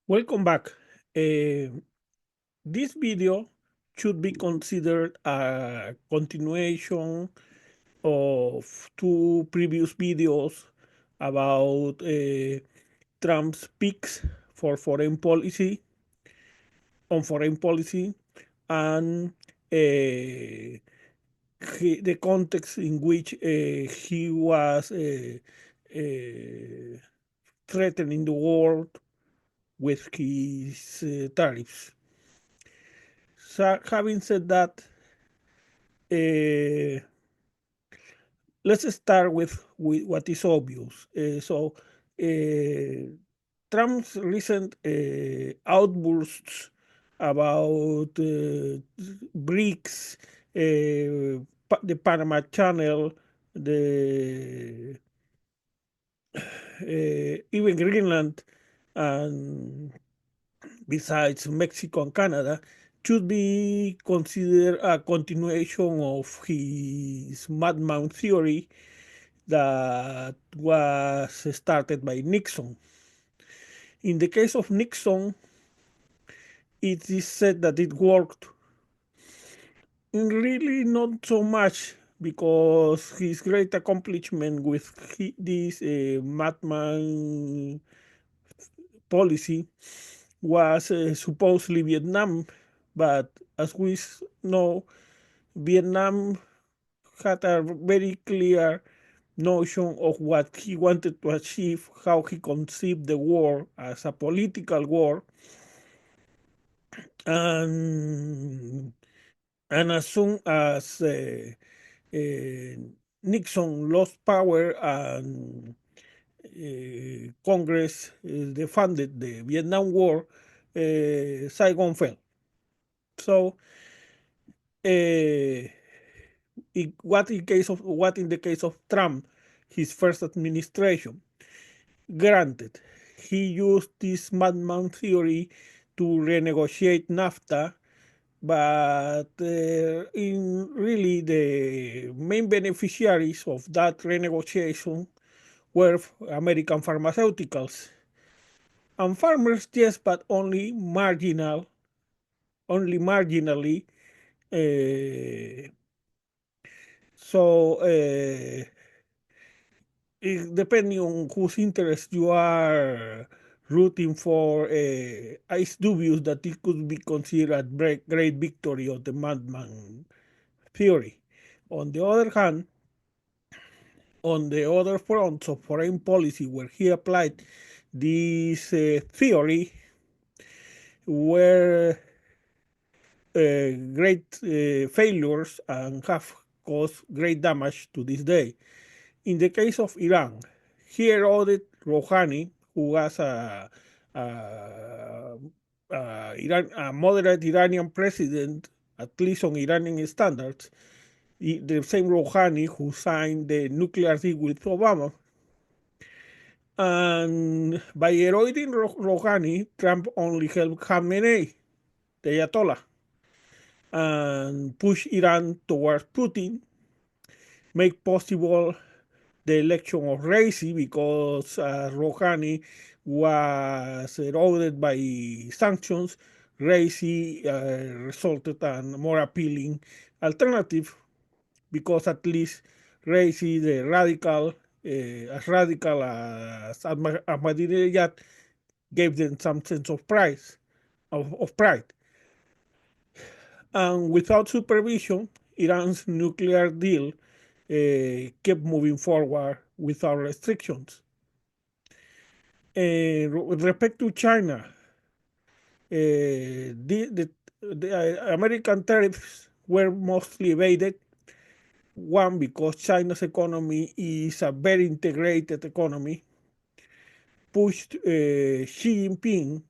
Welcome back. This video should be considered a continuation of two previous videos about Trump's picks for foreign policy and the context in which he was threatening the world with his tariffs. So, having said that, uh, let's start with what is obvious. Trump's recent outbursts about BRICS, the Panama Channel, the even Greenland, and besides Mexico and Canada, should be considered a continuation of his Madman theory that was started by Nixon. In the case of Nixon, it is said that it worked. Really, not so much, because his great accomplishment with this Madman policy was supposedly Vietnam, but as we know, Vietnam had a very clear notion of what he wanted to achieve, how he conceived the war as a political war, and as soon as Nixon lost power and Congress defunded the Vietnam War, Saigon fell. So, what in the case of Trump, his first administration? Granted, he used this madman theory to renegotiate NAFTA, but in really the main beneficiaries of that renegotiation were American pharmaceuticals and farmers, yes, but only marginally. Uh, so depending on whose interest you are rooting for, it's dubious that it could be considered a great victory of the madman theory. On the other hand, on the other fronts of foreign policy where he applied this theory were great failures and have caused great damage to this day. In the case of Iran, he eroded Rouhani, who was a moderate Iranian president, at least on Iranian standards, the same Rouhani who signed the nuclear deal with Obama. And by eroding Rouhani, Trump only helped Khamenei, the Ayatollah, and push Iran towards Putin, make possible the election of Raisi, because Rouhani was eroded by sanctions. Raisi resulted in a more appealing alternative, because at least Raisi, the radical, as radical as Ahmadinejad, gave them some sense of pride. And without supervision, Iran's nuclear deal kept moving forward without restrictions. With respect to China, the American tariffs were mostly evaded. One, because China's economy is a very integrated economy, pushed Xi Jinping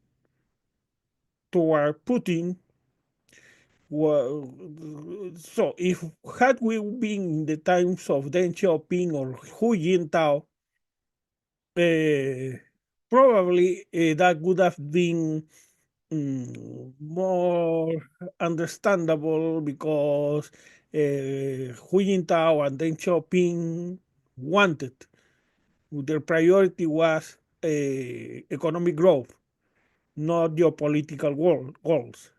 toward Putin. Well, so if had we been in the times of Deng Xiaoping or Hu Jintao, probably that would have been more understandable, because Hu Jintao and Deng Xiaoping their priority was economic growth, not geopolitical goals.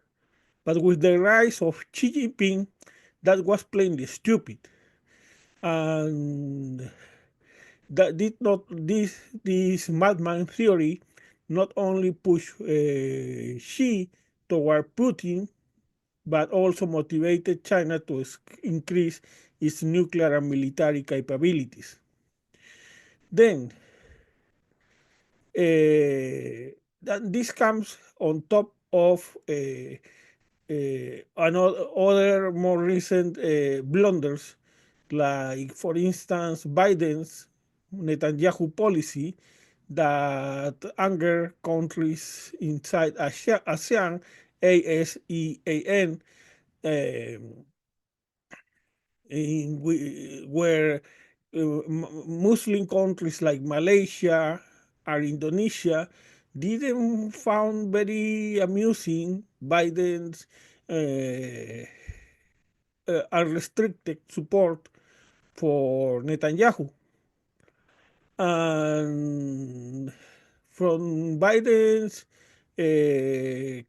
But with the rise of Xi Jinping, that was plainly stupid. And that did not this madman theory not only push Xi toward Putin, but also motivated China to increase its nuclear and military capabilities. Then, this comes on top of another other more recent blunders, like, for instance, Biden's Netanyahu policy that anger countries inside ASEAN, ASEAN, where Muslim countries like Malaysia or Indonesia didn't found very amusing Biden's unrestricted support for Netanyahu. And from Biden's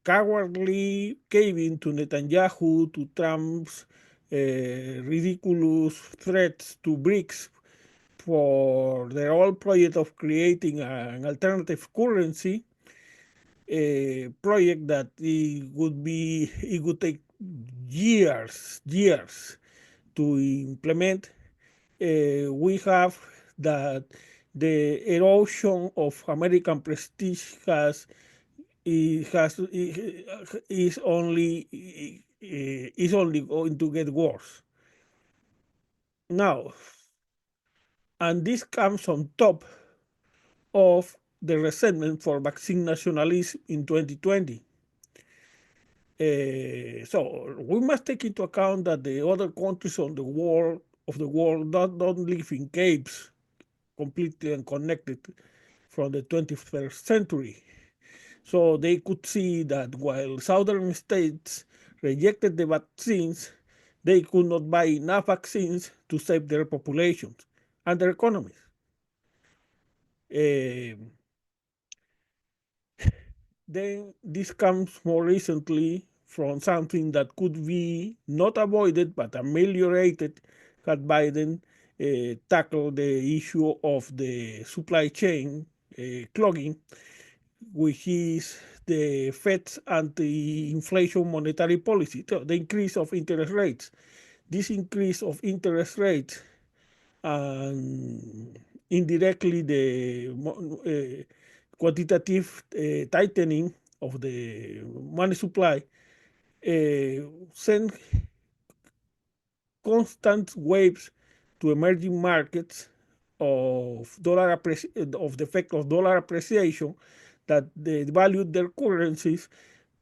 cowardly caving to Netanyahu, to Trump's ridiculous threats to BRICS for their whole project of creating an alternative currency, a project that it would take years to implement. We have that the erosion of American prestige is only going to get worse now, and this comes on top of the resentment for vaccine nationalism in 2020. So we must take into account that the other countries on the world don't live in caves completely unconnected from the 21st century. So they could see that while southern states rejected the vaccines, they could not buy enough vaccines to save their populations and their economies. Then this comes more recently from something that could be not avoided but ameliorated had Biden tackled the issue of the supply chain clogging, which is the Fed's anti-inflation monetary policy, so the increase of interest rates. This increase of interest rates and indirectly the quantitative tightening of the money supply send constant waves to emerging markets of the effect of dollar appreciation that they valued their currencies,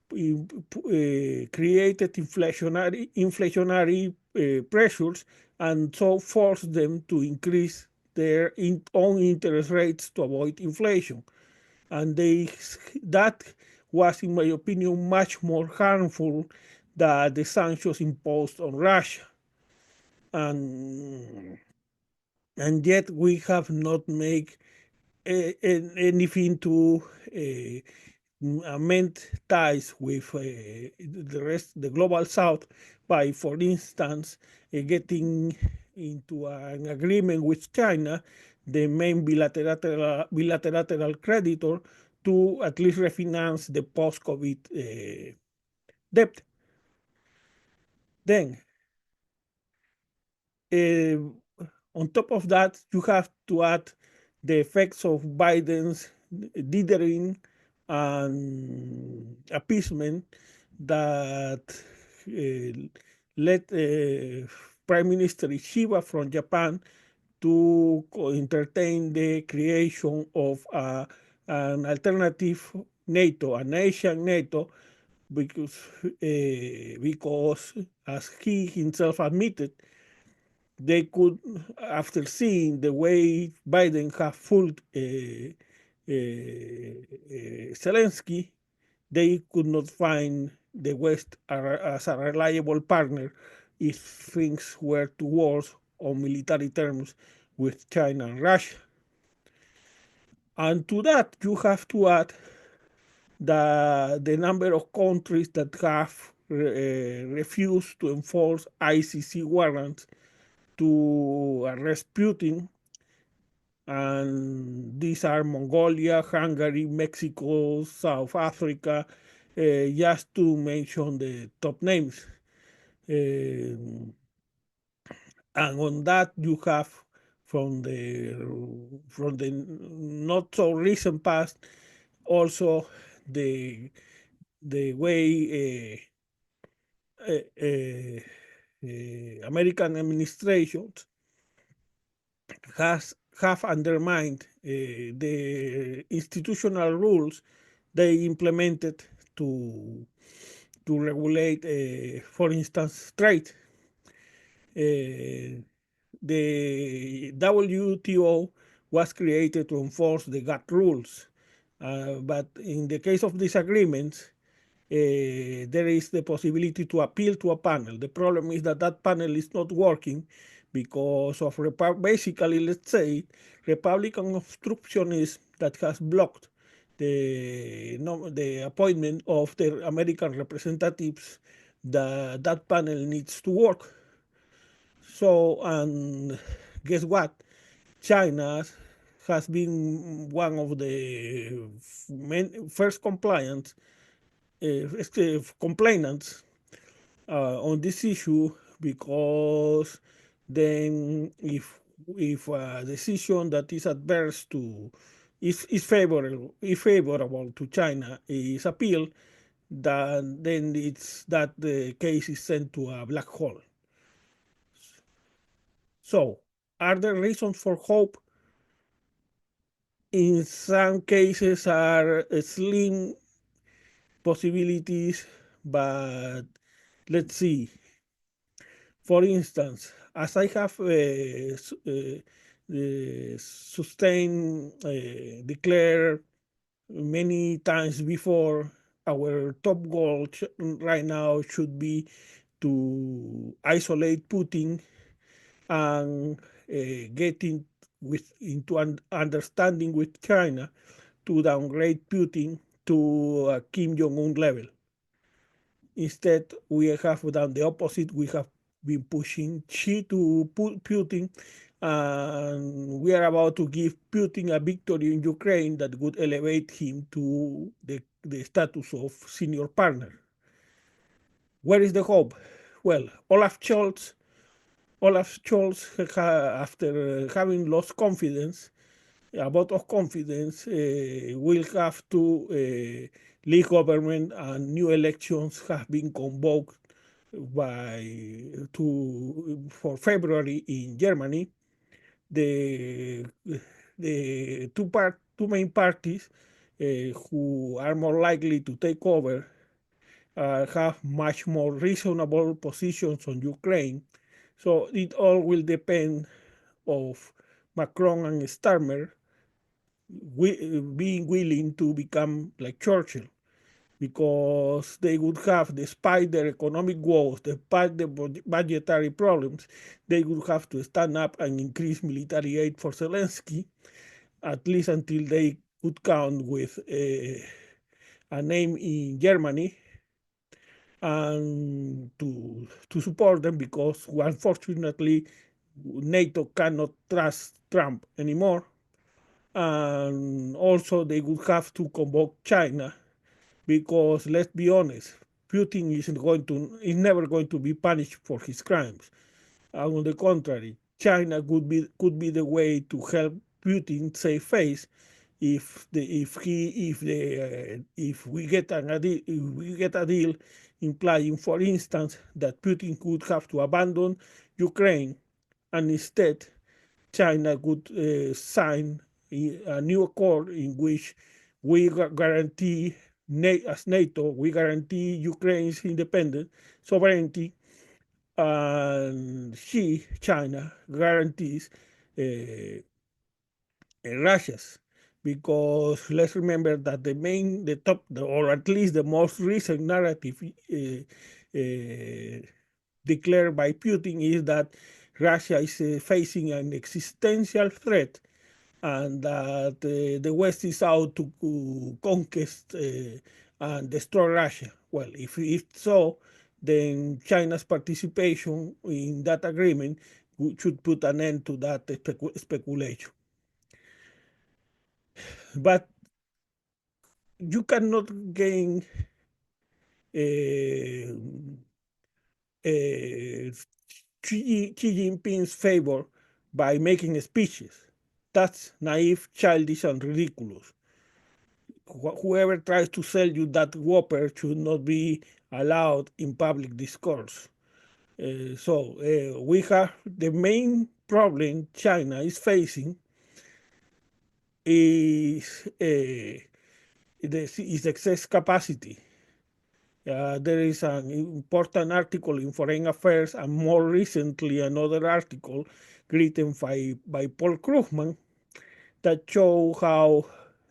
created inflationary pressures, and so forced them to increase their own interest rates to avoid inflation. And that was, in my opinion, much more harmful than the sanctions imposed on Russia. And yet we have not made anything to amend ties with the global south by, for instance, getting into an agreement with China, the main bilateral creditor, to at least refinance the post-COVID debt. Then, on top of that, you have to add the effects of Biden's dithering and appeasement that led Prime Minister Ishiba from Japan to entertain the creation of an alternative NATO, an Asian NATO, because as he himself admitted, they could, after seeing the way Biden have fooled Zelensky, they could not find the West as a reliable partner if things were to worse on military terms with China and Russia. And to that, you have to add the number of countries that have refused to enforce ICC warrants to arrest Putin, and these are Mongolia, Hungary, Mexico, South Africa, just to mention the top names. And on that you have from the not so recent past also the way American administrations have undermined the institutional rules they implemented to regulate, for instance, trade. The WTO was created to enforce the GATT rules, but in the case of disagreements, there is the possibility to appeal to a panel. The problem is that that panel is not working because of basically, let's say, Republican obstructionism that has blocked the appointment of the American representatives. That panel needs to work. So, and guess what? China has been one of the first complainants on this issue, because then if a decision that is adverse to is favorable to China is appealed, then it's that the case is sent to a black hole. So, are there reasons for hope? In some cases are slim possibilities, but let's see. For instance, as I have sustained, declared many times before, our top goal right now should be to isolate Putin and getting into an understanding with China to downgrade Putin to a Kim Jong-un level. Instead, we have done the opposite. We have been pushing Xi to Putin, and we are about to give Putin a victory in Ukraine that would elevate him to the status of senior partner. Where is the hope? Well, Olaf Scholz, after having lost confidence, a vote of confidence, will have to lead government, and new elections have been convoked for February in Germany. The two main parties who are more likely to take over have much more reasonable positions on Ukraine. So it all will depend of Macron and Starmer being willing to become like Churchill, because they would have, despite their economic woes, despite the budgetary problems, they would have to stand up and increase military aid for Zelensky, at least until they could count with a name in Germany and to support them, because unfortunately NATO cannot trust Trump anymore. And also they would have to convoke China, because let's be honest, Putin is never going to be punished for his crimes. And on the contrary, China could be the way to help Putin save face if we get a deal implying, for instance, that Putin could have to abandon Ukraine, and instead China could sign a new accord in which we guarantee, as NATO, we guarantee Ukraine's independence, sovereignty, and China, guarantees Russia's. Because let's remember that or at least the most recent narrative declared by Putin is that Russia is facing an existential threat and that the West is out to conquest and destroy Russia. Well, if so, then China's participation in that agreement should put an end to that speculation. But you cannot gain uh, uh, Xi Jinping's favor by making speeches. That's naive, childish, and ridiculous. Whoever tries to sell you that whopper should not be allowed in public discourse. We have the main problem China is facing is is excess capacity. There is an important article in Foreign Affairs, and more recently another article written by Paul Krugman that show how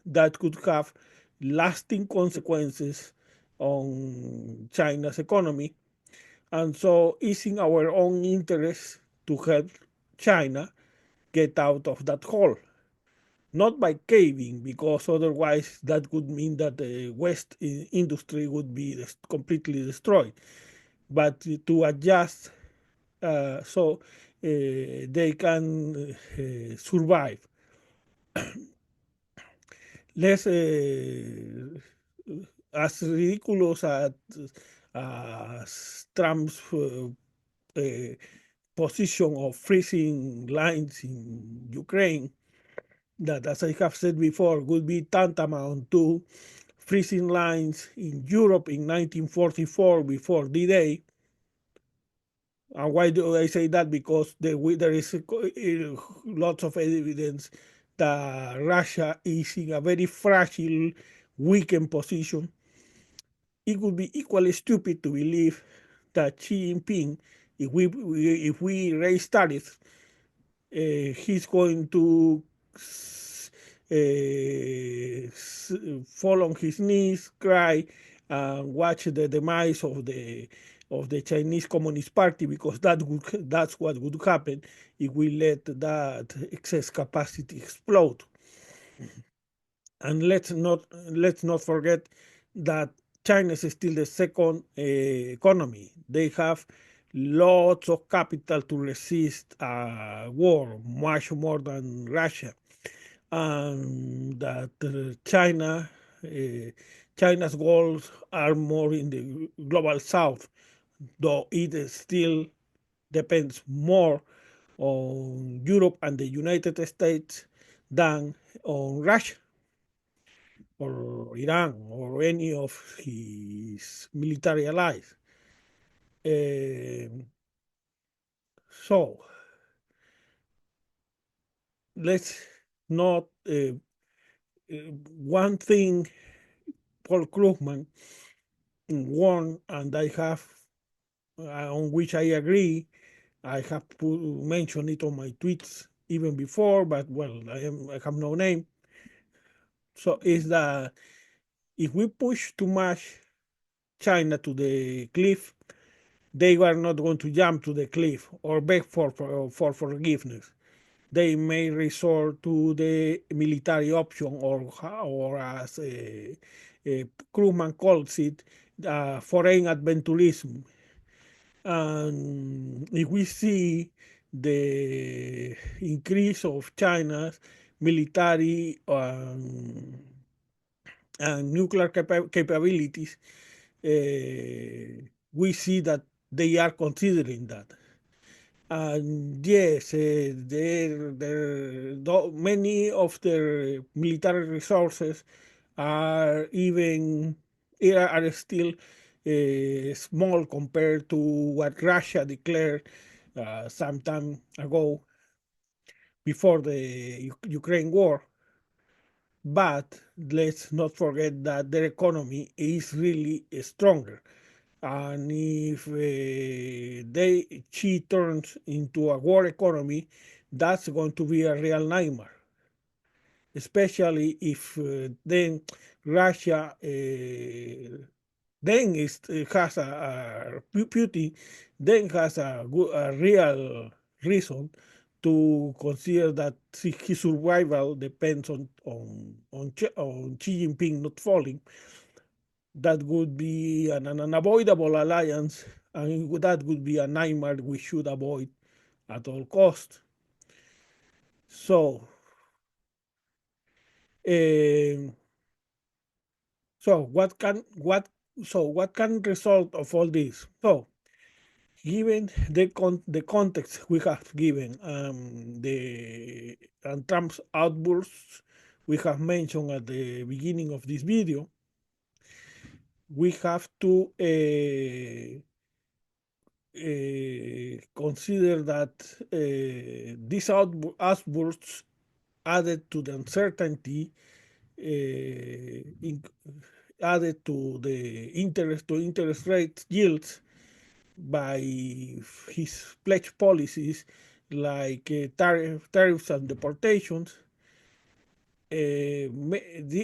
that could have lasting consequences on China's economy. And so it's in our own interest to help China get out of that hole. Not by caving, because otherwise that would mean that the West industry would be completely destroyed, but to adjust so they can survive. Less as ridiculous as Trump's uh, position of freezing lines in Ukraine, that, as I have said before, would be tantamount to freezing lines in Europe in 1944 before D-Day. And why do I say that? Because there is lots of evidence that Russia is in a very fragile, weakened position. It would be equally stupid to believe that Xi Jinping, if we raise tariffs, he's going to fall on his knees, cry, and watch the demise of the Chinese Communist Party, because that's what would happen if we let that excess capacity explode. And let's not forget that China is still the second economy. They have lots of capital to resist a war, much more than Russia, and that China's goals are more in the global south, though it still depends more on Europe and the United States than on Russia or Iran or any of his military allies. Uh, so let's not. One thing Paul Krugman warned, and I have on which I agree. I have mentioned it on my tweets even before, but well, I have no name. So is that if we push too much China to the cliff, they are not going to jump to the cliff or beg for forgiveness. They may resort to the military option, or as Krugman calls it, foreign adventurism. And if we see the increase of China's military and nuclear capabilities, we see that they are considering that. And yes, many of their military resources are even are still small compared to what Russia declared some time ago before the Ukraine war. But let's not forget that their economy is really stronger. And if Xi turns into a war economy, that's going to be a real nightmare, especially if then Russia then has Putin then has a real reason to consider that his survival depends on Xi Jinping not falling, that would be an unavoidable alliance, and that would be a nightmare we should avoid at all costs. So, um, so what can result of all this? So, given the context we have given, the and Trump's outbursts we have mentioned at the beginning of this video, we have to consider that these outbursts added to the uncertainty, in, added to the interest rate yields by his pledge policies like tariffs and deportations.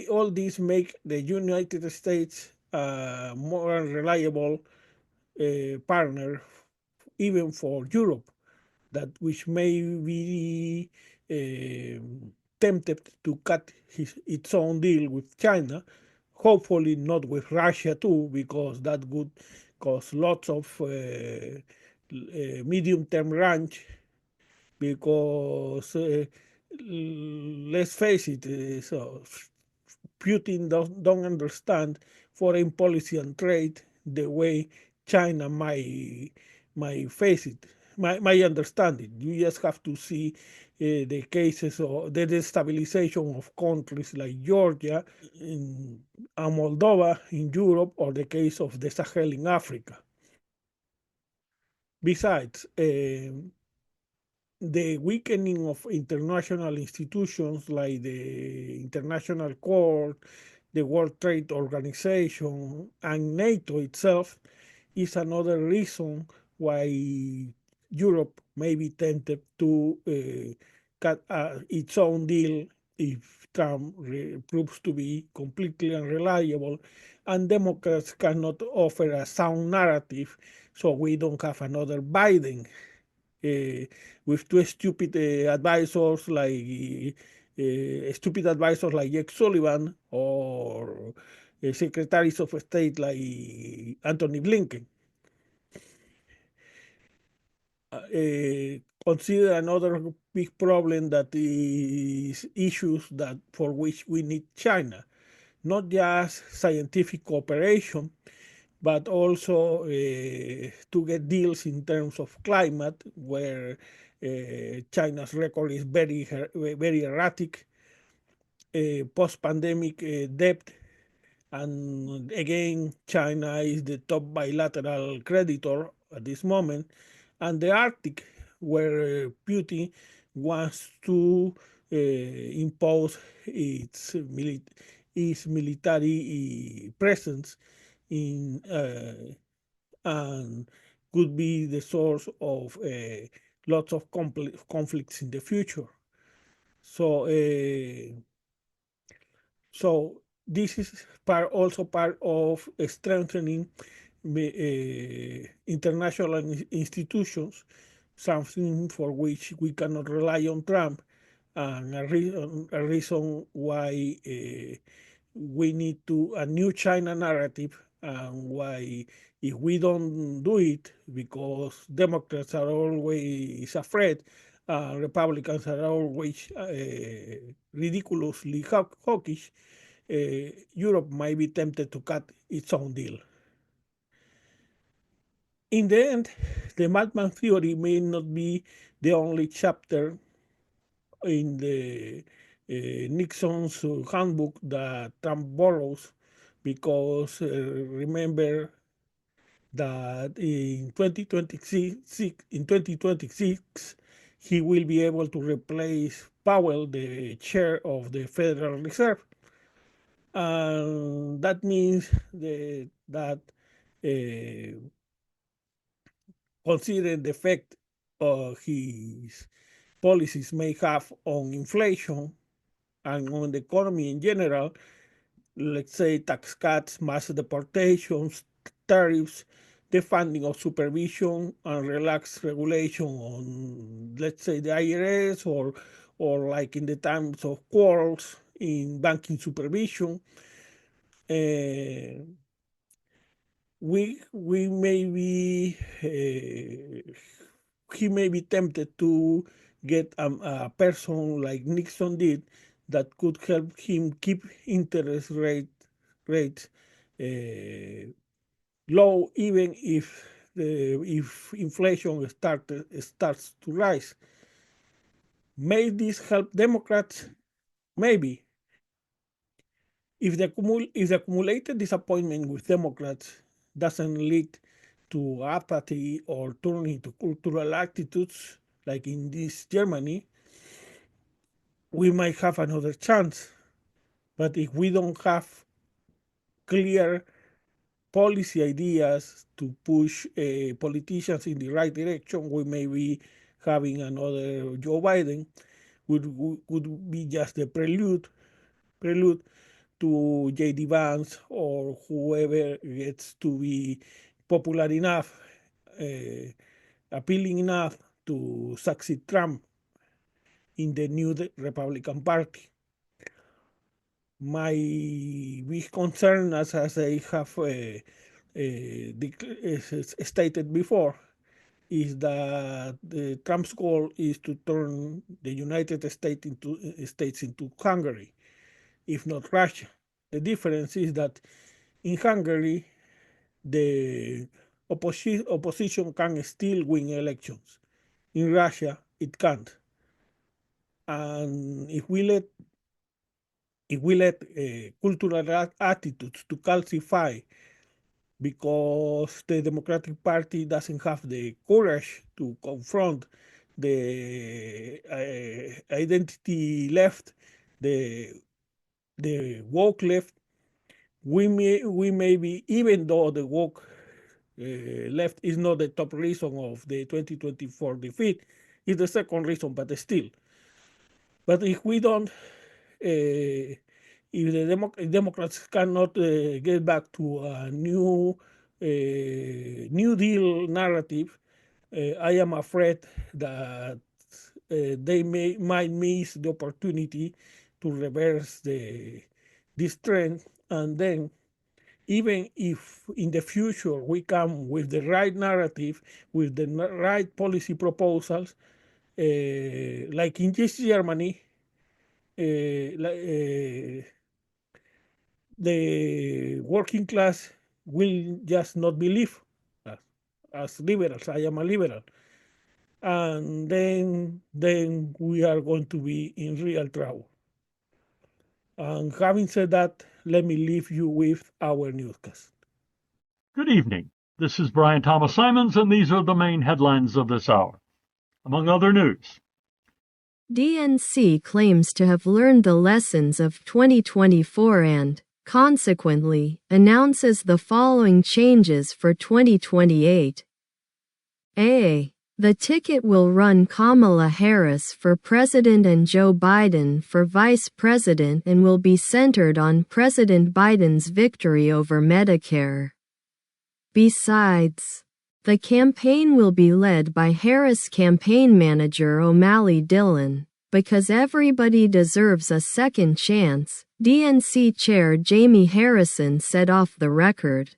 All these make the United States a more reliable partner even for Europe, that which may be tempted to cut its own deal with China, hopefully not with Russia too, because that would cause lots of medium-term range, because let's face it, so Putin don't understand foreign policy and trade the way China might face it, might understand it. You just have to see the cases of the destabilization of countries like Georgia and Moldova in Europe, or the case of the Sahel in Africa. Besides, the weakening of international institutions like the International Court, the World Trade Organization, and NATO itself is another reason why Europe may be tempted to cut its own deal if Trump proves to be completely unreliable, and Democrats cannot offer a sound narrative, so we don't have another Biden with two stupid advisors like Jake Sullivan, or secretaries of state like Anthony Blinken. Consider another big problem that is issues that for which we need China, not just scientific cooperation, but also to get deals in terms of climate, where China's record is very erratic, post-pandemic debt, and again, China is the top bilateral creditor at this moment, and the Arctic, where Putin wants to impose its military presence in and could be the source of lots of conflicts in the future. So, so this is also part of strengthening international institutions, something for which we cannot rely on Trump, and a reason why we need a new China narrative, and why if we don't do it, because Democrats are always afraid, Republicans are always ridiculously hawkish, Europe might be tempted to cut its own deal. In the end, the Madman theory may not be the only chapter in the Nixon's handbook that Trump borrows, because remember that in 2026 he will be able to replace Powell, the chair of the Federal Reserve, and that means that considering the effect his policies may have on inflation and on the economy in general, let's say tax cuts, mass deportations, tariffs, the funding of supervision and relaxed regulation on, let's say, the IRS, or like in the times of quarrels in banking supervision. We may be he may be tempted to get a person like Nixon did that could help him keep interest rates low, even if inflation starts to rise. May this help Democrats? Maybe. If the accumulated disappointment with Democrats doesn't lead to apathy or turn into cultural attitudes, like in this Germany, we might have another chance. But if we don't have clear policy ideas to push politicians in the right direction, we may be having another Joe Biden, would be just a prelude to J.D. Vance or whoever gets to be popular enough, appealing enough to succeed Trump in the new Republican Party. My big concern, as I have stated before, is that Trump's goal is to turn the United States into Hungary, if not Russia. The difference is that in Hungary, the opposition can still win elections. In Russia, it can't. And if we let cultural attitudes to calcify because the Democratic Party doesn't have the courage to confront the identity left, the woke left, we may be, even though the woke left is not the top reason of the 2024 defeat, it's the second reason, but still. But if we don't, if the Democrats cannot get back to a new Deal narrative, I am afraid that they might miss the opportunity to reverse this trend, and then even if in the future we come with the right narrative, with the right policy proposals, like in East Germany, the working class will just not believe as liberals. I am a liberal. And then we are going to be in real trouble. And having said that, let me leave you with our newscast. Good evening. This is Brian Thomas Simons, and these are the main headlines of this hour. Among other news, DNC claims to have learned the lessons of 2024 and, consequently, announces the following changes for 2028. A. The ticket will run Kamala Harris for president and Joe Biden for vice president and will be centered on President Biden's victory over Medicare. Besides, the campaign will be led by Harris campaign manager O'Malley Dillon. Because everybody deserves a second chance, DNC Chair Jamie Harrison said off the record.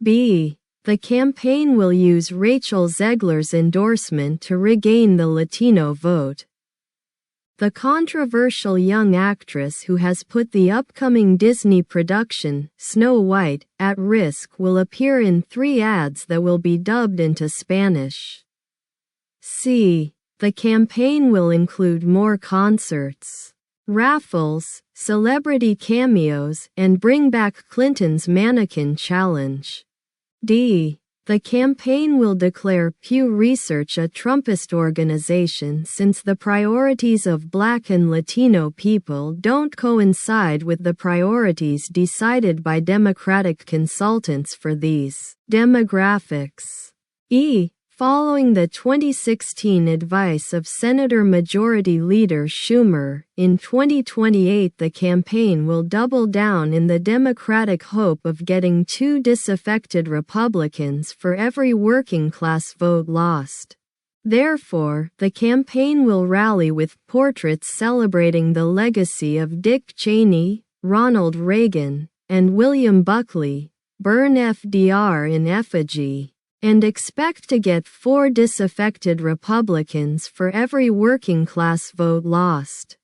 B. The campaign will use Rachel Zegler's endorsement to regain the Latino vote. The controversial young actress who has put the upcoming Disney production, Snow White, at risk will appear in 3 ads that will be dubbed into Spanish. C. The campaign will include more concerts, raffles, celebrity cameos, and bring back Clinton's mannequin challenge. D. The campaign will declare Pew Research a Trumpist organization since the priorities of Black and Latino people don't coincide with the priorities decided by Democratic consultants for these demographics. E. Following the 2016 advice of Senator Majority Leader Schumer, in 2028 the campaign will double down in the Democratic hope of getting 2 disaffected Republicans for every working-class vote lost. Therefore, the campaign will rally with portraits celebrating the legacy of Dick Cheney, Ronald Reagan, and William Buckley, burn FDR in effigy, and expect to get 4 disaffected Republicans for every working-class vote lost.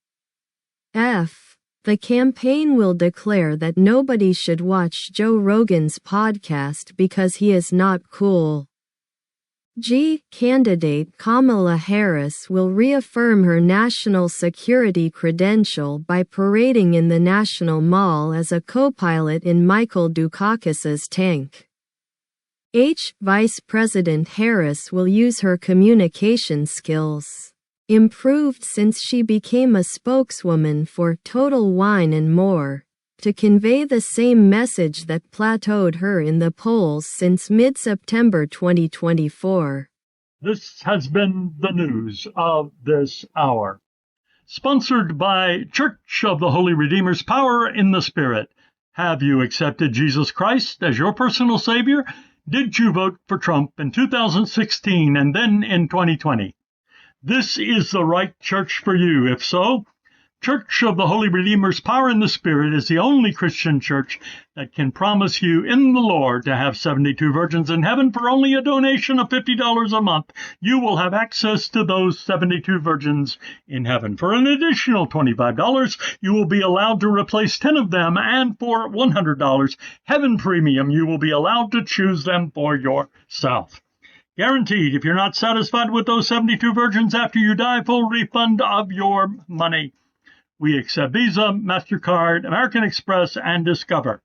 The campaign will declare that nobody should watch Joe Rogan's podcast because he is not cool. Candidate Kamala Harris will reaffirm her national security credential by parading in the National Mall as a co-pilot in Michael Dukakis's tank. Vice President Harris will use her communication skills, improved since she became a spokeswoman for Total Wine and More, to convey the same message that plateaued her in the polls since mid-September 2024. This has been the news of this hour. Sponsored by Church of the Holy Redeemer's Power in the Spirit. Have you accepted Jesus Christ as your personal Savior? Did you vote for Trump in 2016 and then in 2020? This is the right church for you. If so, Church of the Holy Redeemer's Power in the Spirit is the only Christian church that can promise you in the Lord to have 72 virgins in heaven for only a donation of $50 a month. You will have access to those 72 virgins in heaven. For an additional $25, you will be allowed to replace 10 of them, and for $100, Heaven Premium, you will be allowed to choose them for yourself. Guaranteed, if you're not satisfied with those 72 virgins after you die, full refund of your money. We accept Visa, MasterCard, American Express, and Discover.